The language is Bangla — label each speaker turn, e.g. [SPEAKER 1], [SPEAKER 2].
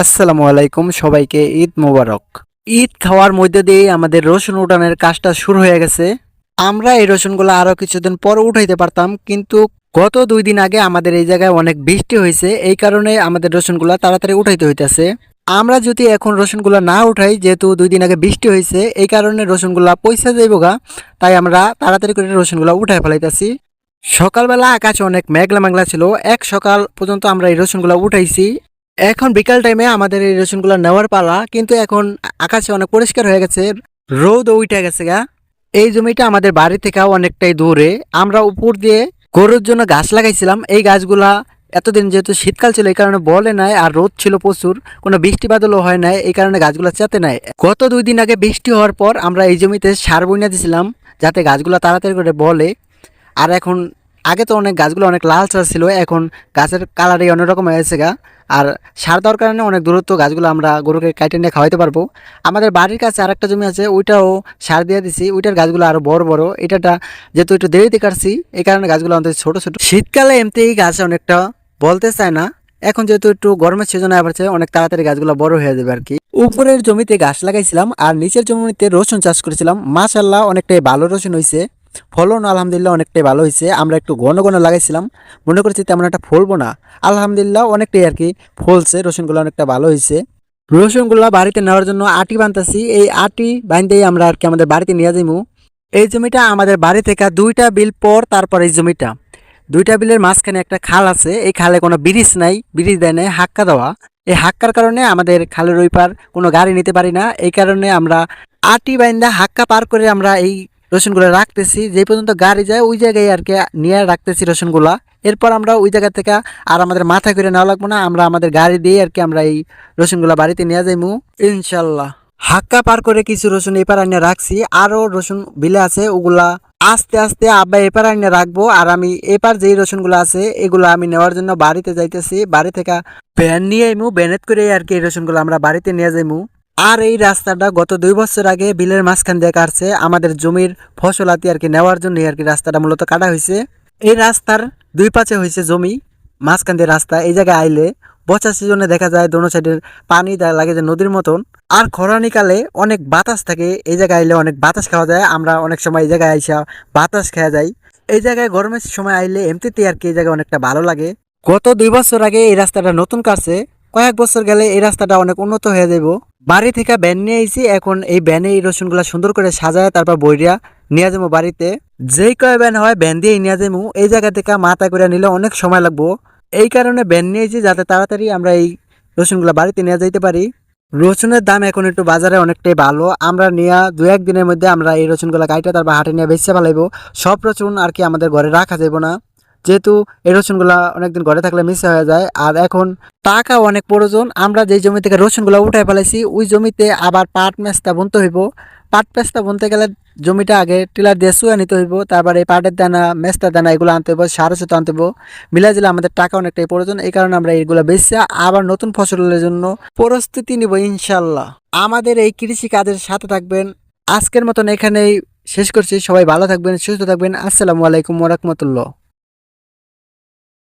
[SPEAKER 1] আসসালামু আলাইকুম, সবাইকে ঈদ মোবারক। ঈদ খাওয়ার মধ্যে দিয়ে আমাদের রসুন উঠানোর কাজটা শুরু হয়ে গেছে। আমরা এই রসুনগুলো আরো কিছুদিন পর উঠাইতে পারতাম, কিন্তু গত 2 দিন আগে আমাদের এই জায়গায় অনেক বৃষ্টি হয়েছে, এই কারণে আমাদের রসুনগুলো তাড়াতাড়ি উঠাইতে হইতেছে। আমরা যদি এখন রসুনগুলো না উঠাই, যেহেতু 2 দিন আগে বৃষ্টি হয়েছে, এই কারণে রসুনগুলো পয়সা যাইবো গা, তাই আমরা তাড়াতাড়ি করে রসুনগুলো উঠাই ফেলাইতেছি। সকালবেলা আকাশে অনেক মেঘলা মেঘলা ছিল, এক সকাল পর্যন্ত আমরা এই রসুনগুলো উঠাইছি। এখন বিকাল টাইমে আমাদের এই রসুনগুলো নেওয়ার পালা, কিন্তু এখন আকাশে অনেক পরিষ্কার হয়ে গেছে, রোদ উঠে গেছে গা। এই জমিটা আমাদের বাড়ি থেকে অনেকটাই দূরে। আমরা উপর দিয়ে গরুর জন্য গাছ লাগাইছিলাম। এই গাছগুলা এতদিন যেহেতু শীতকাল ছিল, এই কারণে বলে নাই, আর রোদ ছিল প্রচুর, কোনো বৃষ্টি বাদলও হয় নাই, এই কারণে গাছগুলো চেতে নাই। গত 2 দিন আগে বৃষ্টি হওয়ার পর আমরা এই জমিতে সার বইনা দিয়েছিলাম, যাতে গাছগুলো তাড়াতাড়ি করে বলে। আর এখন আগে তো অনেক গাছগুলো অনেক লাল চাষ ছিল, এখন গাছের কালারই অন্যরকম হয়েছে গা। আর সার দেওয়ার কারণে অনেক দূরত্ব গাছগুলো আমরা গরুকে কাটে নিয়ে খাওয়াইতে পারবো। আমাদের বাড়ির কাছে আরেকটা জমি আছে, ওইটাও সার দিয়ে দিছি, ওইটার গাছগুলো আরো বড় বড়। এটাটা যেহেতু একটু দেরিতে কাটছি, এই কারণে গাছগুলো আমাদের ছোট ছোট। শীতকালে এমনিই গাছ অনেকটা বলতে চায় না, এখন যেহেতু একটু গরমের সিজনে আবার অনেক তাড়াতাড়ি গাছগুলো বড় হয়ে যাবে আর কি। উপরের জমিতে গাছ লাগাইছিলাম আর নিচের জমিতে রসুন চাষ করেছিলাম। মাশাআল্লাহ, অনেকটাই ভালো রসুন হয়েছে, ফলন আলহামদুলিল্লাহ অনেকটাই ভালো হয়েছে। আমরা একটু ঘন ঘন লাগাইছিলাম, মনে করছি তেমন একটা ফলবো না, আলহামদুলিল্লাহ অনেকটাই আর কি ফলছে। রসুনগুলো অনেকটা ভালো হয়েছে। রসুনগুলো বাড়িতে নেওয়ার জন্য আটি বানতাছি, এই আটি বানতেই আমরা আর কি আমাদের বাড়িতে নিয়ে যাইমু। এই জমিটা আমাদের বাড়ি থেকে 2টা বিল পর, তারপর এই জমিটা 2টা বিলের মাঝখানে একটা খাল আছে, এই খালে কোনো ব্রিজ নাই, ব্রিজ দেয় নাই, হাক্কা দেওয়া। এই হাক্কার কারণে আমাদের খালের ওই পার কোনো গাড়ি নিতে পারি না, এই কারণে আমরা আটি বাইন্দা হাক্কা পার করে আমরা এই রসুনগুলো রাখতেছি। যে পর্যন্ত গাড়ি যায় ওই জায়গায় আর কি নিয়ে রাখতেছি রসুনগুলা। এরপর আমরা ওই জায়গা থেকে আর আমাদের মাথা করে নেওয়া লাগবো না, আমরা আমাদের গাড়ি দিয়ে আর কি আমরা এই রসুনগুলা বাড়িতে নিয়ে যাইমু ইনশাল্লাহ। হাক্কা পার করে কিছু রসুন এপার আনিয়ে রাখছি, আরো রসুন বিলে আছে, ওগুলা আস্তে আস্তে আব্বা এপার আনিয়ে রাখবো। আর আমি এপার যেই রসুনগুলো আছে এগুলো আমি নেওয়ার জন্য বাড়িতে যাইতেছি। বাড়ি থেকে ভ্যান নিয়ে আইমু, ভ্যানেত করে আর কি এই রসুনগুলো আমরা বাড়িতে নিয়ে যাইমু। আর এই রাস্তাটা গত 2 বছর আগে বিলের মাঝখান দিয়ে কাটছে, আমাদের জমির ফসলাতি আর কি নেওয়ার জন্য আর কি রাস্তাটা মূলত কাটা হয়েছে। এই রাস্তার 2 পাশে হয়েছে জমি, মাঝখান দিয়ে রাস্তা। এই জায়গায় আইলে বর্ষার সিজনে দেখা যায় দোনো সাইডের পানি লাগে যে নদীর মতন। আর খরানিকালে অনেক বাতাস থাকে, এই জায়গায় আইলে অনেক বাতাস খাওয়া যায়। আমরা অনেক সময় এই জায়গায় আইসা বাতাস খাওয়া যায়। এই জায়গায় গরমের সময় আইলে এমনিতেই আর কি এই জায়গায় অনেকটা ভালো লাগে। গত 2 বছর আগে এই রাস্তাটা নতুন কাটছে, কয়েক বছর গেলে এই রাস্তাটা অনেক উন্নত হয়ে যাব। বাড়ি থেকে ভ্যান নিয়ে আইছি, এখন এই ভ্যানে এই রসুনগুলা সুন্দর করে সাজায় তারপর বইরিয়া নিয়ে যাবো বাড়িতে। যেই কয় ভ্যান হয় ভ্যান দিয়েই নিয়ে যাবো। এই জায়গা থেকে মাথা করে নিলে অনেক সময় লাগবো, এই কারণে ভ্যান নিয়েছি যাতে তাড়াতাড়ি আমরা এই রসুনগুলা বাড়িতে নিয়ে যাইতে পারি। রসুনের দাম এখন একটু বাজারে অনেকটাই ভালো, আমরা নিয়ে 2-1 দিনের মধ্যে আমরা এই রসুনগুলা কাইটা তারপর হাটে নিয়ে বেচতে ফেলাইবো। সব রসুন আর কি আমাদের ঘরে রাখা যাবো না, যেহেতু এই রসুনগুলা অনেকদিন ঘরে থাকলে মিশে হয়ে যায়। আর এখন টাকা অনেক প্রয়োজন, আমরা যেই জমি থেকে রসুনগুলা উঠাই ফেলাইছি ওই জমিতে আবার পাট মেস্তা বুনতে হইব। পাট পেস্তা বুনতে গেলে জমিটা আগে টিলার দিয়ে শুয়ে নিতে হইব, তারপরে এই পাটের দানা মেস্তার দানা এগুলো আনতে হইব, সার ওষুধ আনতে হইব। মিলাই দিলে আমাদের টাকা অনেকটাই প্রয়োজন, এই কারণে আমরা এইগুলো বেচে আবার নতুন ফসলের জন্য প্রস্তুতি নিব ইনশাল্লাহ। আমাদের এই কৃষি কাজের সাথে থাকবেন। আজকের মতন এখানেই শেষ করছি, সবাই ভালো থাকবেন, সুস্থ থাকবেন। আসসালামু আলাইকুম ওয়া রাহমাতুল্লাহ।